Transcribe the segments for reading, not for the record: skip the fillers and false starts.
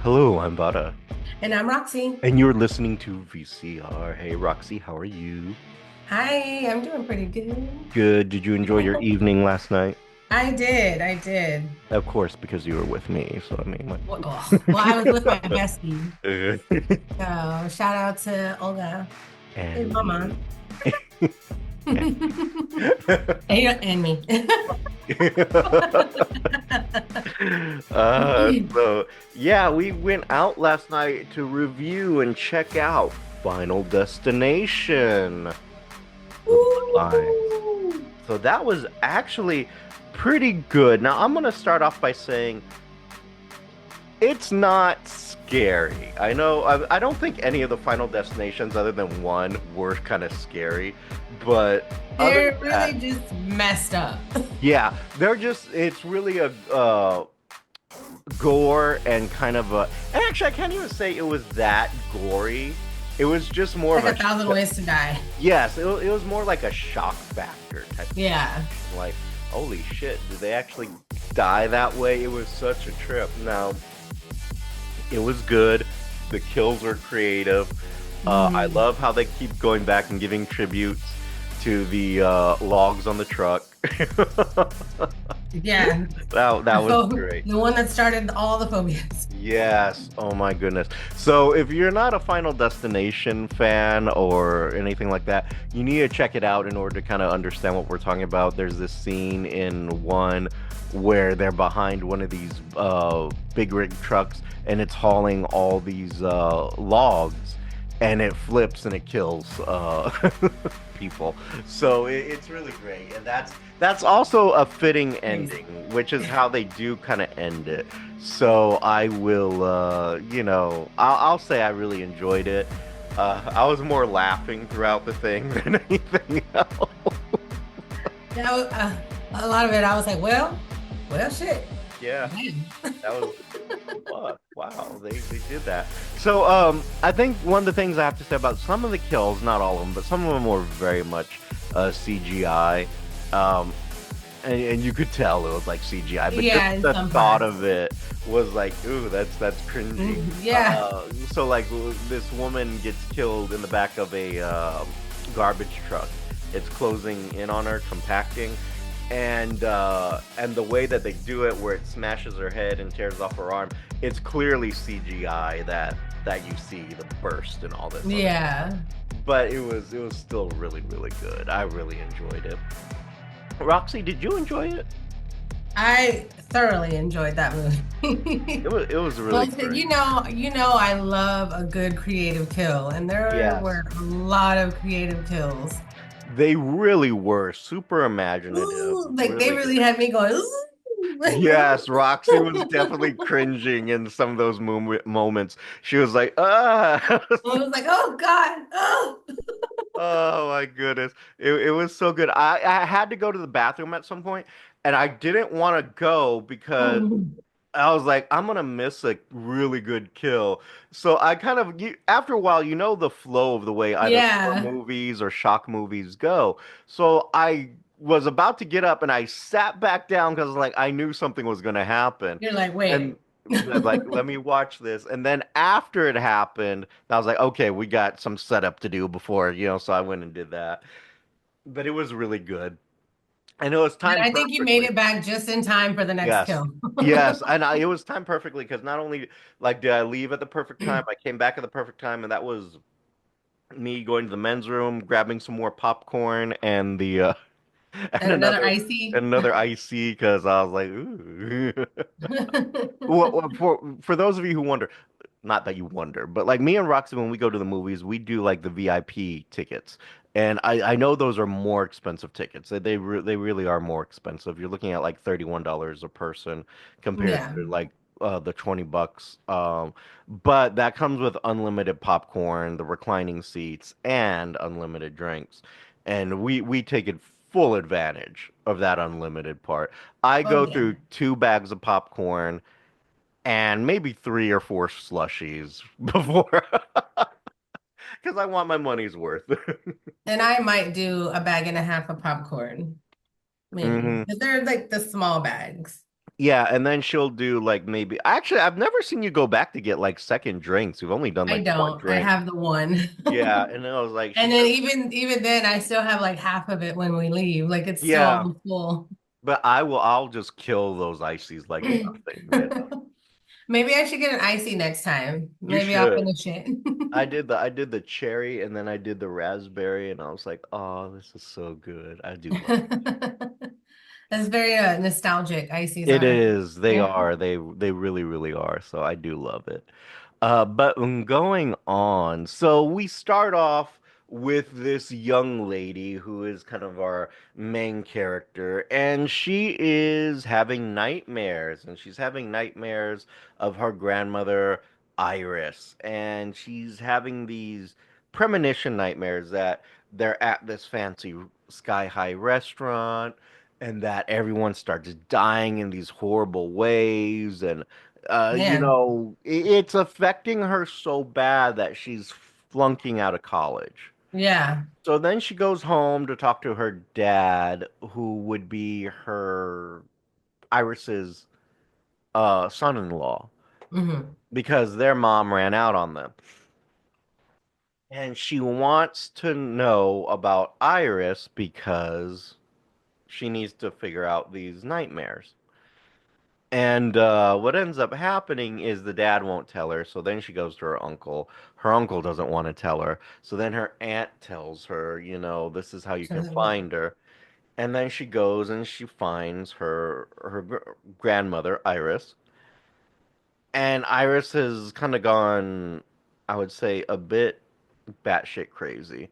Hello, I'm Vara, And I'm Roxy. and you're listening to VCR. Hey, Roxy, how are you? Hi, I'm doing pretty good. Good. Did you enjoy your evening last night? I did. Of course, because you were with me. So I mean, Well, I was with my bestie. like, So shout out to Olga and and Mama. And me. so yeah, we went out last night to review and check out Final Destination, the Bloodlines. Ooh. So that was actually pretty good. Now, I'm going to start off by saying it's not scary. I know, I don't think any of the Final Destinations, other than one, were kind of scary. But other than They're that, really just messed up. yeah, it's really a gore and kind of a. And actually, I can't even say it was that gory. It was just more of Like a. a thousand ways to die. Yes, it was more like a shock factor type of Yeah. situation. Like, holy shit, did they actually die that way? It was such a trip. Now, it was good. The kills were creative. I Mm. love how they keep going back and giving tributes to the logs on the truck. Yeah. That was great. The one that started all the phobias. Yes. Oh my goodness. So if you're not a Final Destination fan or anything like that, you need to check it out in order to kind of understand what we're talking about. There's this scene in one where they're behind one of these big rig trucks and it's hauling all these logs and it flips and it kills people. So it's really great, and that's also a fitting Crazy. ending, which is how they do kind of end it. So I will, I'll say I really enjoyed it. I was more laughing throughout the thing than anything else. That was, a lot of it. I was like, well, shit. Yeah, Man. that was fuck. Wow, they did that. So I think one of the things I have to say about some of the kills, not all of them, but some of them were very much CGI. Um, and you could tell it was like CGI, but just Yeah, in the some thought parts. of it was like, ooh, that's cringy. Mhm. Yeah. So like this woman gets killed in the back of a garbage truck. It's closing in on her, compacting, and the way that they do it, where it smashes her head and tears off her arm, it's clearly CGI that you see the burst and all this other. Yeah. But it was still really really good. I really enjoyed it. Roxy, did you enjoy it? I thoroughly enjoyed that movie. It was really Well, great. I love a good creative kill, and there Yes. were a lot of creative kills. They really were super imaginative, Ooh, like they really really good. had me going, ooh. Yes, Roxy was definitely cringing in some of those moments. She was like, ah. I was like, oh God, oh. Oh my goodness. It was so good. I had to go to the bathroom at some point, and I didn't want to go because I was like, I'm gonna miss a really good kill. So I kind of, after a while, you know the flow of the way either horror Yeah. movies or shock movies go. So I was about to get up and I sat back down because like I knew something was gonna happen. You're like, And wait. like, let me watch this. And then after it happened, I was like, okay, we got some setup to do before, so I went and did that. But it was really good. And it was And timed I think you made perfectly. it back just in time for the next Yes. kill. Yes, and it was timed perfectly because not only like did I leave at the perfect time, I came back at the perfect time, and that was me going to the men's room, grabbing some more popcorn and the and And another another icy. and another icy because I was like, ooh. Well, for those of you who wonder, not that you wonder, but like me and Roxy, when we go to the movies, we do like the VIP tickets, and I know those are more expensive tickets. They really are more expensive. You're looking at like $31 a person compared Yeah. to like the $20. But that comes with unlimited popcorn, the reclining seats, and unlimited drinks, and we take it full advantage of that unlimited part. I Oh go yeah. through 2 bags of popcorn and maybe 3 or 4 slushies before, because I want my money's worth. And I might do a bag and a half of popcorn, maybe. hmm Because they're like the small bags. Yeah, and then she'll do like maybe actually I've never seen you go back to get like second drinks. We've only done I like one don't. I drink. have the one. Yeah, and then I was like she And then does even then I still have like half of it when we leave. Like it's still yeah, almost full. but I'll just kill those ices like nothing, you know. Maybe I should get an icy next time. You Maybe I'll should. finish it. I did the cherry and then I did the raspberry and I was like, "Oh, this is so good." I do love That's very nostalgic. Ices it are. is. They Yeah. are. They really, really are. So I do love it. But going on, so we start off with this young lady who is kind of our main character, and she is having nightmares, and she's having nightmares of her grandmother, Iris, and she's having these premonition nightmares that they're at this fancy sky-high restaurant and that everyone starts dying in these horrible ways and Man. it's affecting her so bad that she's flunking out of college. Yeah. So then she goes home to talk to her dad, who would be her Iris's son-in-law, Hmm. because their mom ran out on them. And she wants to know about Iris because she needs to figure out these nightmares. And what ends up happening is the dad won't tell her, so then she goes to her uncle. Her uncle doesn't want to tell her, so then her aunt tells her, this is how you can find her. And then she goes and she finds her grandmother, Iris. And Iris has kind of gone, I would say, a bit batshit crazy.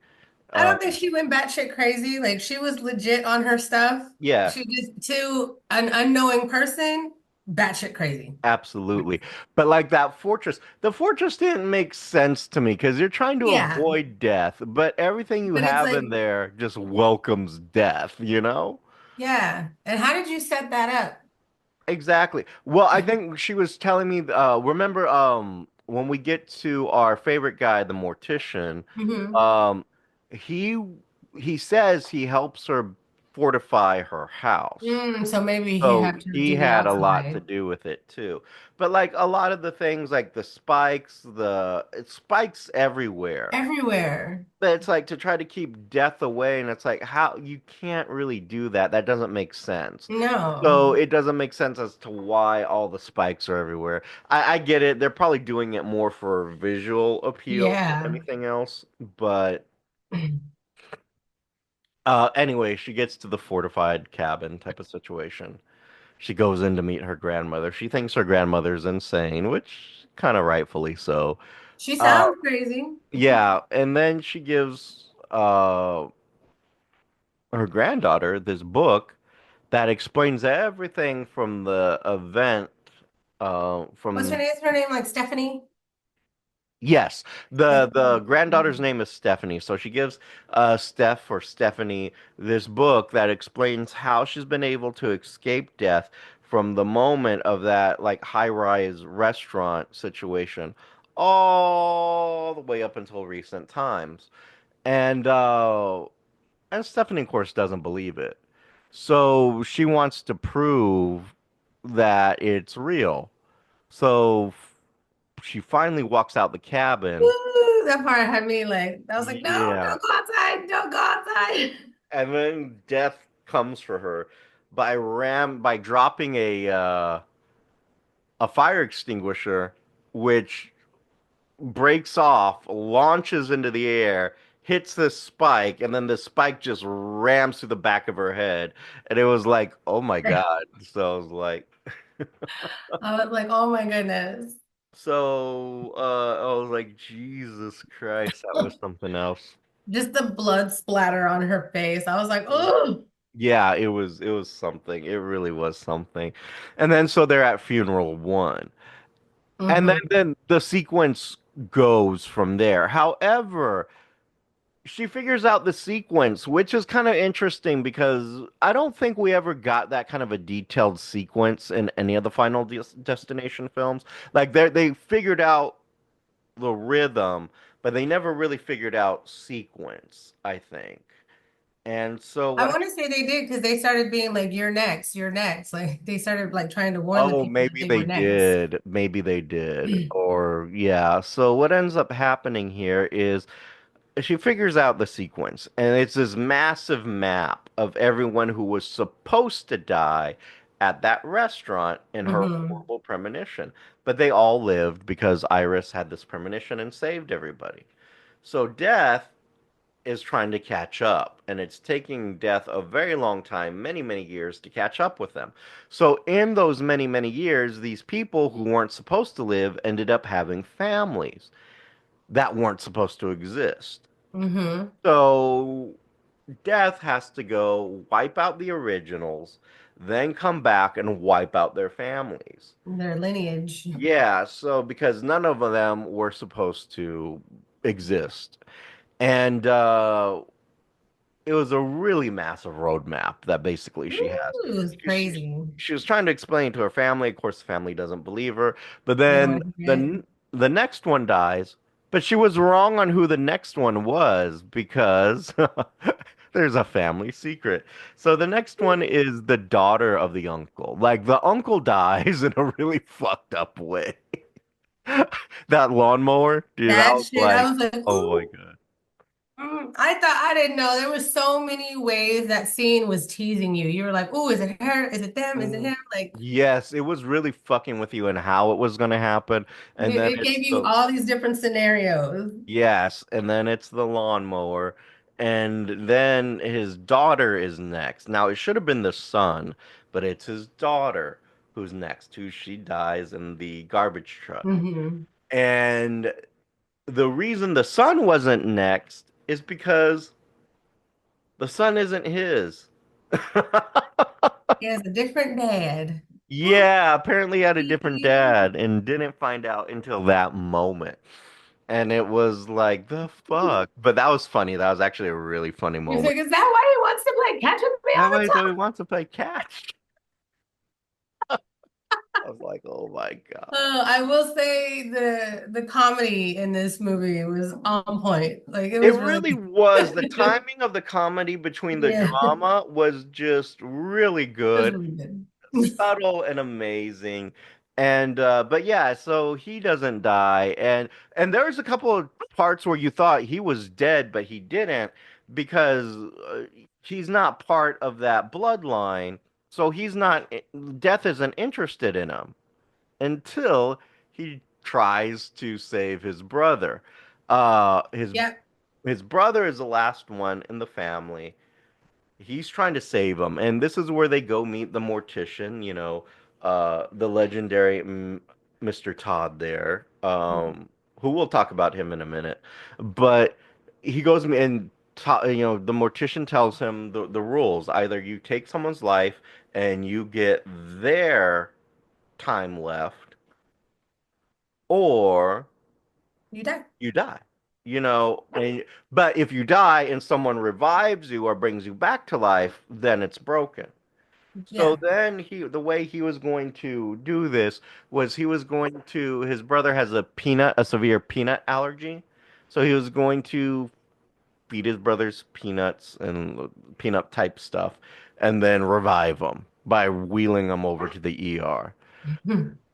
I Uh, don't think she went batshit crazy. Like she was legit on her stuff. yeah, She just to an unknowing person, batshit crazy. absolutely. But like that fortress, the fortress didn't make sense to me because you're trying to Yeah. avoid death, but everything you But it's have like, in there just welcomes death, you know? yeah. And how did you set that Exactly. Well, I up? think she was telling me, remember, when we get to our favorite guy, the mortician, Hmm. um, he he says he helps her fortify her house. So maybe he So had to he do the had a lot to outside do with it too. But like a lot of the things like the spikes, it's spikes everywhere. everywhere. But it's like to try to keep death away and it's like how you can't really do that. That doesn't make sense. No. So it doesn't make sense as to why all the spikes are everywhere. I get it. They're probably doing it more for visual appeal than Yeah. anything else. But anyway, she gets to the fortified cabin type of situation. She goes in to meet her grandmother. She thinks her grandmother's insane, which kind of rightfully so. She Uh, sounds crazy. yeah, and then she gives her granddaughter this book that explains everything from the event. What's her From name? Is her name like Stephanie? Yes, the Stephanie. granddaughter's name is Stephanie, so she gives Steph or Stephanie this book that explains how she's been able to escape death from the moment of that like high-rise restaurant situation all the way up until recent times. And and Stephanie, of course, doesn't believe it. So she wants to prove that it's real. So she finally walks out the cabin. Ooh, that part had me like, I was like, no, Yeah. don't go outside, don't go outside. And then death comes for her by dropping a fire extinguisher, which breaks off, launches into the air, hits this spike, and then the spike just rams through the back of her head. And it was like, oh my God. So I was like, I was like, oh my goodness. I was like, Jesus Christ, that was something else. Just the blood splatter on her face. I was like, oh. Yeah, it was something. It really was something. And then so they're at funeral one. And then Hmm. then the sequence goes from there. However, she figures out the sequence, which is kind of interesting because I don't think we ever got that kind of a detailed sequence in any of the Final Destination films. Like they figured out the rhythm, but they never really figured out sequence, I think. And so I what want to say they did because they started being like, "You're next, you're next." Like they started like trying to warn the Oh, people that maybe they they were next. did. Maybe they did. Or, yeah. So, what ends up happening here is she figures out the sequence, and it's this massive map of everyone who was supposed to die at that restaurant in her Hmm. horrible premonition. But they all lived because Iris had this premonition and saved everybody. So, Death is trying to catch up, and it's taking Death a very long time, many, many years to catch up with them. So, in those many, many years, these people who weren't supposed to live ended up having families that weren't supposed to exist. Hmm. So, Death has to go wipe out the originals, then come back and wipe out their families. Their lineage. Yeah, so because none of them were supposed to exist. And it was a really massive roadmap that basically she has. Ooh, it was She, she, crazy. she was trying to explain to her family. Of course, the family doesn't believe her. But They don't then want to hear it. the next one dies. But she was wrong on who the next one was because there's a family secret. So the next one is the daughter of the uncle. Like the uncle dies in a really fucked up way. That lawnmower, dude, I That was shit, I like, was like, oh my ooh. God. I thought I didn't know. There was so many ways that scene was teasing you. You were like, "Ooh, is it her? Is it them? Is it Mm. him?" Like Yes, it was really fucking with you and how it was going to happen. And then it it's gave you the, all these different scenarios. yes, and then it's the lawnmower. And then his daughter is next. Now, it should have been the son, but it's his daughter who's next, who she dies in the garbage truck. Hmm. And the reason the son wasn't next is because the son isn't his. He has a different dad. Yeah, apparently he had a different dad and didn't find out until that moment. And it was like, the fuck? But that was funny. That was actually a really funny You're moment. like, "Is that why he wants to play catch with me all That the way, so he time?" wants to play catch. I was like, oh my God. I will say the comedy in this movie was on point. Like it It was really really was. The timing of the comedy between the yeah, it drama was just really was good. really good. Subtle and amazing. And but yeah, so he doesn't die, and there's a couple of parts where you thought he was dead, but he didn't because he's not part of that bloodline. So he's not, death isn't interested in him until he tries to save his brother. Uh his Yeah. his brother is the last one in the family. He's trying to save him, and this is where they go meet the mortician, the legendary Mr. Todd there, who we'll talk about him in a minute. But he goes and the mortician tells him the rules. Either you take someone's life and you get their time left, or You die. you die. But if you die and someone revives you or brings you back to life, then it's broken. So Yeah. then the way he was going to do this was his brother has a severe peanut allergy. So he was going to feed his brothers peanuts and peanut type stuff and then revive him by wheeling them over to the ER.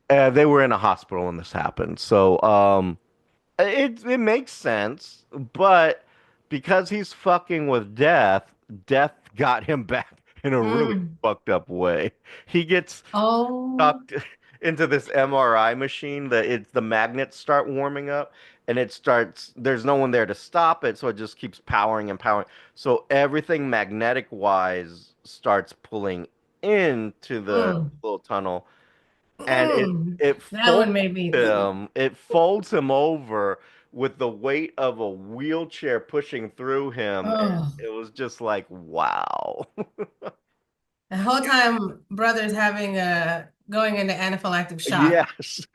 They were in a hospital when this happened. So, it makes sense, but because he's fucking with death, death got him back in a really Mm. fucked up way. He gets Oh. sucked into this MRI machine that the magnets start warming up and there's no one there to stop it, so it just keeps powering and powering. So everything magnetic wise starts pulling into the Mm. little tunnel, and it Mm. it That folds one made me. it folds him over with the weight of a wheelchair pushing through him, and Oh. it was just like, wow. The whole time, brother's having a going into anaphylactic shock. Yes.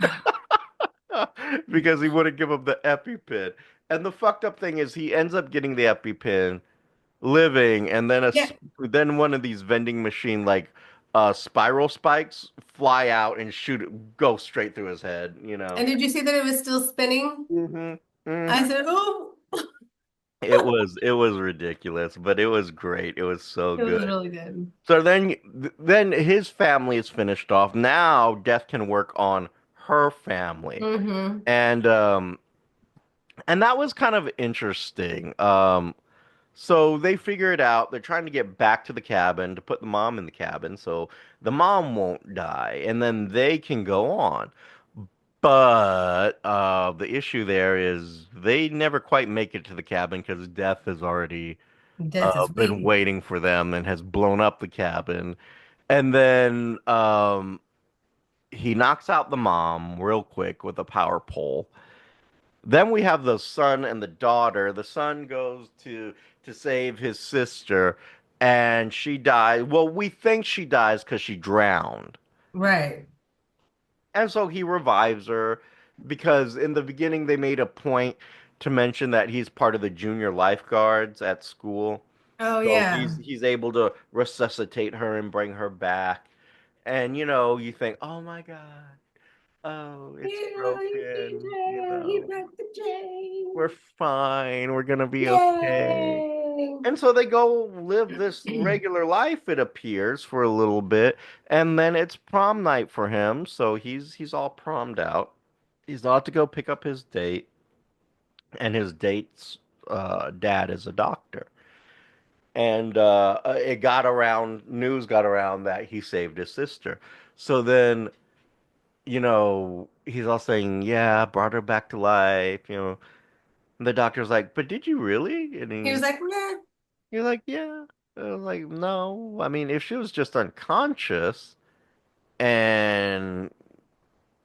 Because he wouldn't give him the EpiPen. And the fucked up thing is he ends up getting the EpiPen, living, and then Yeah. then one of these vending machine like spiral spikes fly out and go straight through his head. And did you see that it was still spinning? Hmm. I said, "Oh." it was ridiculous, but it was great. It was so It was good. really good. So then his family is finished off. Now Death can work on her family. Mm-hmm. And and that was kind of interesting. So they figure it out. They're trying to get back to the cabin to put the mom in the cabin so the mom won't die and then they can go on. But the issue there is they never quite make it to the cabin because Death has already Death is been waiting. waiting for them and has blown up the cabin. And then he knocks out the mom real quick with a power pole. Then we have the son and the daughter. The son goes to save his sister, and she dies. Well, we think she dies because she drowned. Right. And so he revives her because in the beginning they made a point to mention that he's part of the junior lifeguards at school. Oh So yeah. he's able to resuscitate her and bring her back. And you think, "Oh my God. Oh, it's broken, He broke the we're chain. fine. We're gonna be okay." Yay! And so they go live this regular life, it appears, for a little bit, and then it's prom night for him, so he's all prommed out. He's about to go pick up his date, and his date's dad is a doctor. And news got around that he saved his sister. So then, he's all saying, "Yeah, brought her back to life." And the doctor's like, "But did you really?" And He was he's like, nah. You're like, "Yeah." I was like, "No. I mean, if she was just unconscious and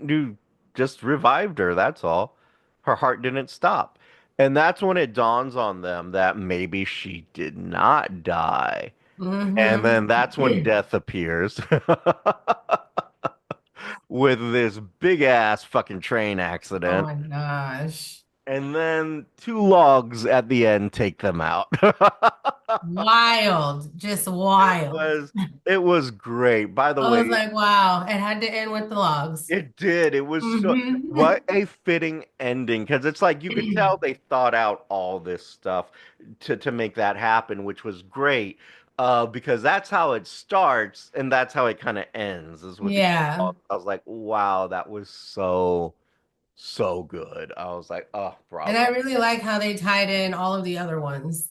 you just revived her, that's all. Her heart didn't stop." And that's when it dawns on them that maybe she did not die. And Mm-hmm. then that's when death appears with this big ass fucking train Oh accident. my gosh. And then two logs at the end take them out. Wild. Just It wild. was it was great. By the I was way, like, wow. It had to end with the logs. it did. It was so Mm-hmm. what a fitting ending because it's like you could tell they thought out all this stuff to make that happen, which was great. Because that's how it starts and that's how it kind of ends is with the Yeah. I was like, wow, that was so good. I was like, oh, And I bravo. really like how they tied in all of the other ones.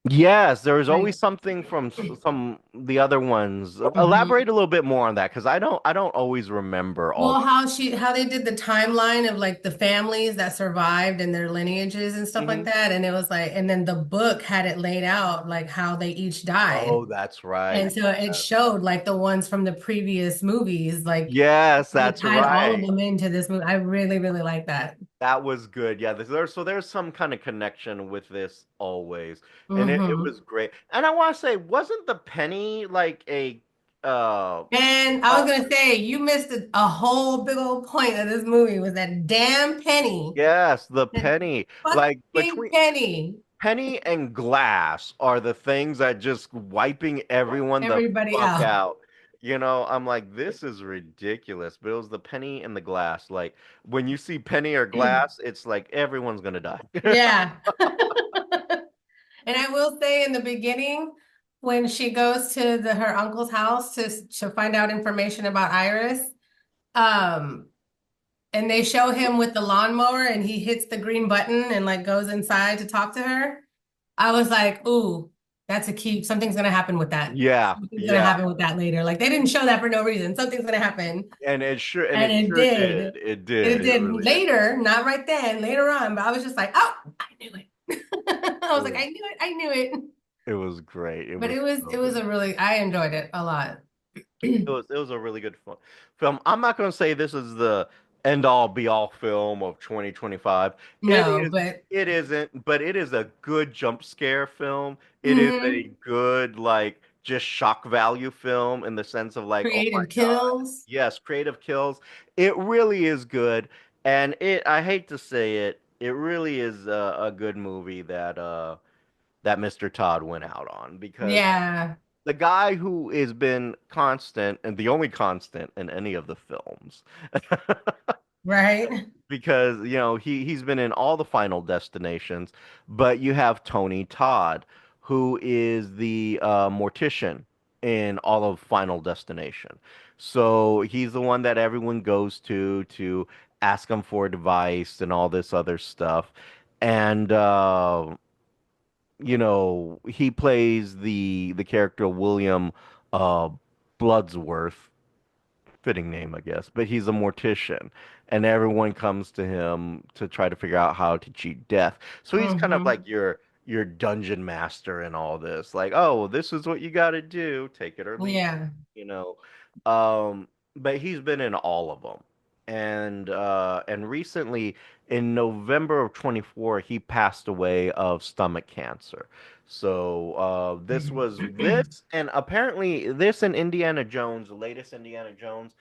Yes, there was Like, always something from some the other ones. mhm. Elaborate a little bit more on that because I don't always remember all Well, the. how they did the timeline of like the families that survived and their lineages and stuff like Mhm. that. And it was like, and then the book had it laid out like how they each died. Oh, that's right. And so it showed like the ones from the previous movies, like Yes, they that's tied all of right. them into this movie. I really, really like that. That was good. Yeah, there's some kind of connection with this always, and it Hmm. was great. And I want to say, wasn't the penny like a uh And I was oh, gonna say, you missed a whole big old point of this movie was that damn penny, yes, the that penny, like fucking between penny, Penny and Glass are the things that just wiping everyone the everybody fuck out. out. I'm like, this is ridiculous. But it was the Penny and the Glass. Like when you see Penny or Glass, it's like everyone's gonna die. Yeah. And I will say in the beginning, when she goes to her uncle's house to find out information about Iris, um, and they show him with the lawnmower and he hits the green button and like goes inside to talk to her. I was like, ooh, that's a key. Something's gonna happen with that. Yeah, Something's gonna yeah. happen with that later. Like they didn't show that for no reason. Something's gonna happen. And And it it sure did. did. It It did. It did really did. later, not right then, later on. But I was just like, oh, I knew it. I It was like, was I knew it, I knew it. it was great. It But was it so was good. a really I enjoyed it a lot. It was a really good film. I'm not going to say this is the end all be all film of 2025. It No, is but it isn't, but it is a good jump scare film. It is a mhm. good like just shock value film in the sense of like, oh my Creative God. kills. Yes, creative kills. It really is good. And I hate to say it, it really is a good movie that Mr. Todd went out on because Yeah, the guy who has been constant and the only constant in any of the films right. because he's been in all the Final Destinations, but you have Tony Todd, who is the mortician in all of Final Destination. So he's the one that everyone goes to ask him for advice and all this other stuff. And he plays the character William uh Bloodsworth, fitting name, I guess, but he's a mortician, and everyone comes to him to try to figure out how to cheat death. So he's kind of Hmm. like your dungeon master in all this. Like, oh, this is what you got to do, take it or leave it, Yeah. you know. Um, but he's been in all of them. And recently in November of 24, he passed away of stomach cancer. So this was this, and apparently this and Indiana Jones, the latest Indiana Jones,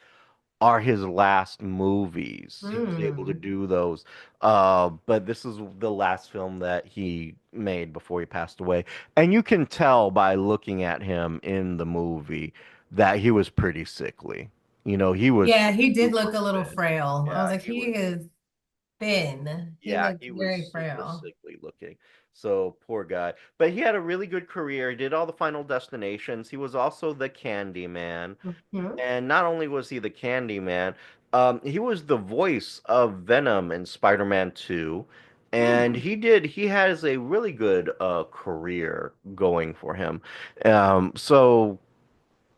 are his last movies. He was able to Mm. do those. But this is the last film that he made before he passed away. And you can tell by looking at him in the movie that he was pretty sickly. He was Yeah, he did look super a little thin. frail. I was Yeah, like, he he was. is thin. He Yeah, looked he was very super frail. sickly looking. So poor guy. But he had a really good career. He did all the Final Destinations. He was also the Candy Man. Mhm. And not only was he the Candy Man, he was the voice of Venom in Spider-Man 2. And Hmm. he has a really good career going for him. So,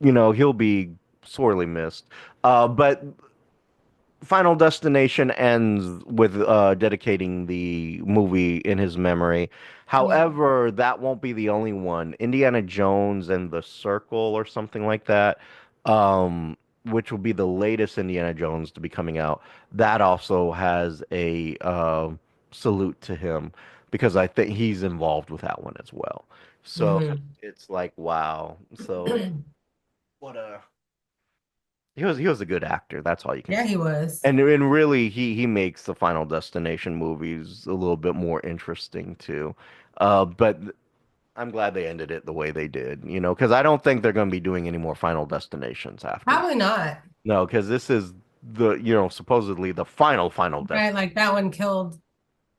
he'll be sorely missed. But Final Destination ends with dedicating the movie in his memory. Yeah. However, that won't be the only one. Indiana Jones and the Circle or something like that, which will be the latest Indiana Jones to be coming out. That also has a salute to him because I think he's involved with that one as well. So Hmm. it's like, wow. So what a he was a good actor. That's all you can Yeah, say. he was. And really, he makes the Final Destination movies a little bit more interesting too. But I'm glad they ended it the way they did, because I don't think they're going to be doing any more Final Destinations after. Probably not. No, because this is supposedly the final Right, destination. like that one killed the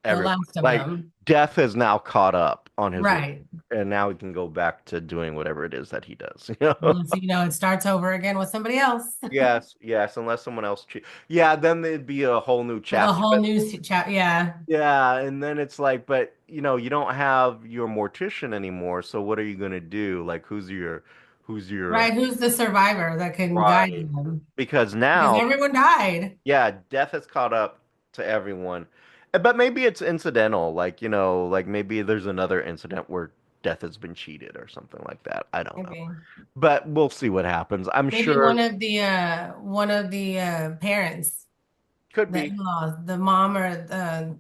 Everyone, last of like, them. Death has now caught up on his work, Right. and now he can go back to doing whatever it is that he does. You know? So, it starts over again with somebody else. Yes, yes, unless someone else yeah, then there'd be a whole new Like a chapter. whole But new chat. Yeah. yeah, and then it's like, but you don't have your mortician anymore, so what are you gonna do? Like, who's your Right. Who's the survivor that can guide right? them? Because Because now, everyone died. yeah, death has caught up to everyone. But maybe it's incidental, like, like maybe there's another incident where death has been cheated or something like that. I don't know. Maybe. But we'll see what happens. I'm Maybe sure one of the parents, could the be. in-laws, the mom or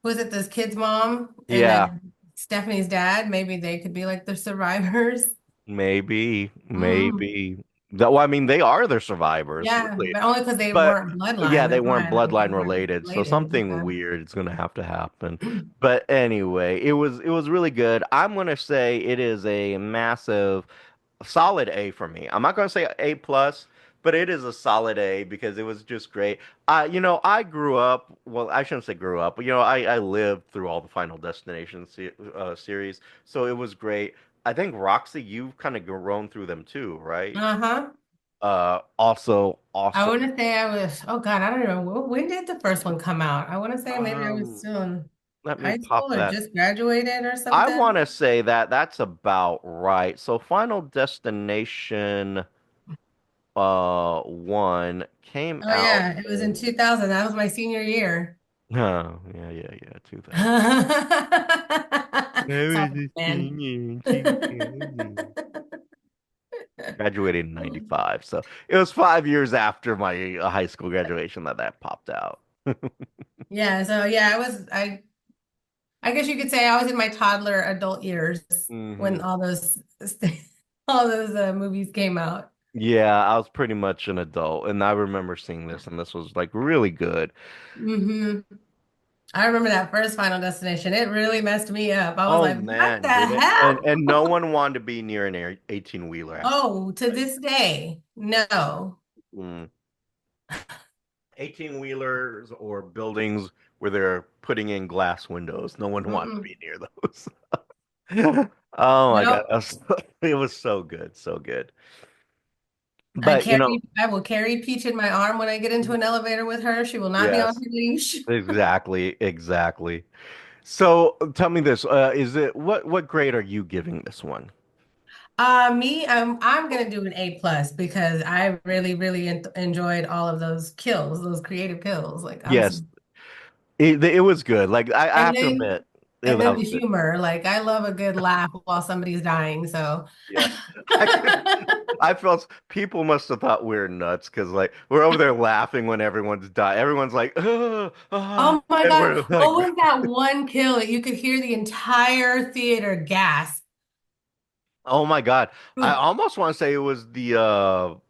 was it this kid's mom and Yeah. then Stephanie's dad, maybe they could be like the survivors. Maybe, Mm. maybe. Well, I mean, they are the survivors, Yeah, really. but only because they But weren't yeah, bloodline. they That's weren't why I think they bloodline weren't related, so related. something weird is gonna have to happen. But anyway, it was really good. I'm gonna say it is a massive, solid A for me. I'm not gonna say A plus, but it is a solid A because it was just great. I grew up. Well, I shouldn't say grew up, but I lived through all the Final Destination series, so it was great. I think Roxy, you've kind of grown through them too, right? Uh-huh. Also I awesome. want to say I was, oh God, I don't know. When did the first one come out? I want to say maybe I was Um, still in Let me high school pop or that. just graduated or I something. want to say that that's about right. So Final Destination 1 came Oh out yeah, it was in in 2000. That was my senior year. oh, yeah, yeah, yeah, 2000. I Sorry, was a man. senior in 2000. Graduated in 95. So it was 5 years after my high school graduation that popped out. Yeah, so yeah, I guess you could say I was in my toddler adult years when Hmm. all those movies came out. Yeah, I was pretty much an adult, and I remember seeing this, and this was like really good. Hmm. I remember that first Final Destination. It really messed me up. I was Oh like, what the man, did it? And hell? and no one wanted to be near an 18 wheeler after, Oh, to right? this day, no. Mm. 18-wheelers or buildings where they're putting in glass windows. No one wants to Mm-mm. be near those. Oh my God. Nope. It was so good, so good. I But carry, I will carry Peach in my arm when I get into an elevator with her. She will not be on her yes, leash. exactly, exactly. So tell me this, is it what grade are you giving this one? Me, I'm gonna do an A+ because I really, really enjoyed all of those kills, those creative kills. Like Yes, it was good. Like I and have to then admit, and that then was the good. humor. Like I love a good laugh while somebody's dying. So, Yeah. I felt people must have thought we are nuts because like we're over there laughing when everyone's dying. Everyone's like, oh my and God, we're like, what was that one kill that you could hear the entire theater gasp? oh my God. I almost want to say it was the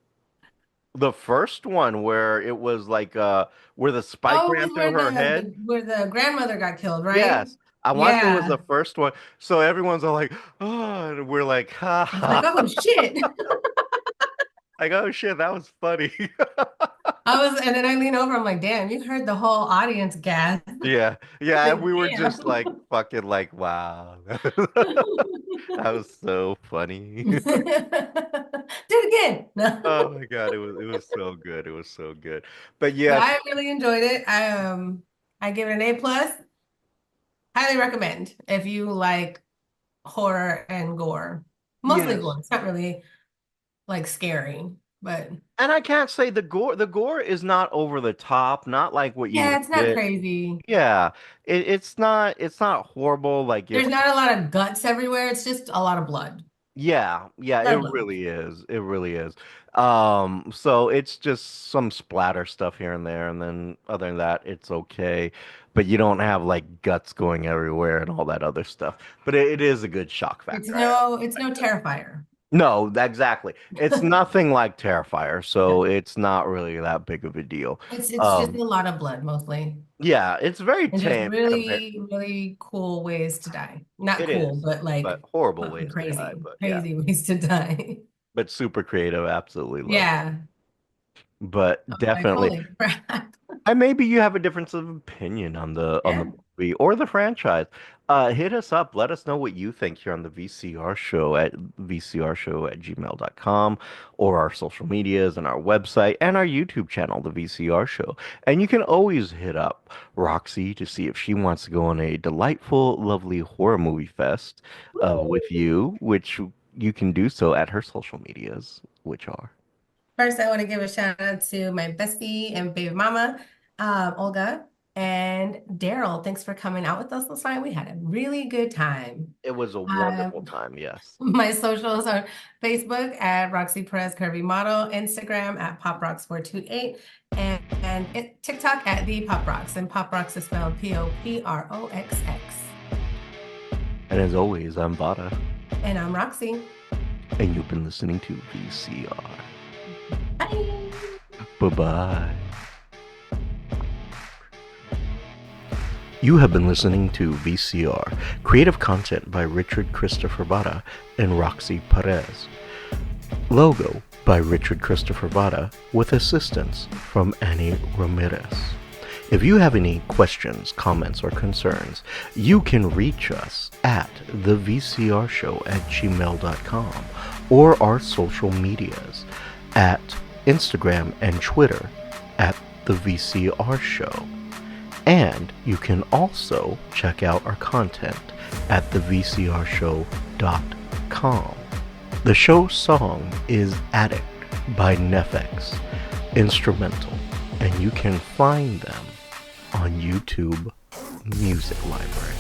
first one where it was like where the spike Oh, it ran was through where her head. the where the grandmother got killed, right? Yes. I want to say it was Yeah. the first one. So everyone's all like, oh, and we're like, ha I was like, ha. oh shit. Like, oh shit, that was funny. And then I lean over, I'm like, damn, you heard the whole audience gasp. Yeah. Yeah, Like, we were damn. just like fucking like, wow. That was so funny. Do it again. No. Oh my God, it was so good. It was so good. But But yes, I really enjoyed it. I give it an A+. Highly recommend if you like horror and gore. Mostly yes. gore. It's not really like scary, but And I can't say the gore is not over the top, not like what you yeah, would it's not get. crazy. Yeah. It's not horrible like There's if not a lot of guts everywhere. It's just a lot of blood. yeah, yeah, A lot it of blood. really is. It really is. So it's just some splatter stuff here and there, and then other than that, it's okay. But you don't have like guts going everywhere and all that other stuff. But it is a good shock factor. I It's like no that. Terrifier. No, exactly. It's nothing like Terrifier, so it's not really that big of a deal. It's just Um, a lot of blood mostly. yeah, it's very And just tame compared. really, really cool ways to die. Not It cool, is, but but like horrible fucking ways to die. crazy. But yeah, Crazy ways to die. but super creative. Absolutely love it. Yeah. But I was like, definitely. holy crap. And maybe you have a difference of opinion on the Yeah. movie or the franchise. Hit us up. Let us know what you think here on the VCR show at vcrshow@gmail.com or our social medias and our website and our YouTube channel, the VCR Show. And you can always hit up Roxy to see if she wants to go on a delightful, lovely horror movie fest with you, which you can do so at her social medias, which are. First, I want to give a shout out to my bestie and baby mama, Olga and Daryl. Thanks for coming out with us last night. We had a really good time. It was a wonderful Um, time, yes. my socials are Facebook at Roxy Perez Curvy Model, Instagram at PopRocks428, and TikTok at the Pop Rocks. And Pop Rocks is spelled POPROXX. And as always, I'm Vara. And I'm Roxy. And you've been listening to VCR. Bye. Bye-bye. You have been listening to VCR, creative content by Richard Christopher Vara and Roxy Perez. Logo by Richard Christopher Vara with assistance from Annie Ramirez. If you have any questions, comments, or concerns, you can reach us at thevcrshow@gmail.com or our social medias at Instagram and Twitter at the VCR Show. And you can also check out our content at thevcrshow.com. The show song is Addict by Nefex, instrumental, and you can find them on YouTube Music Library.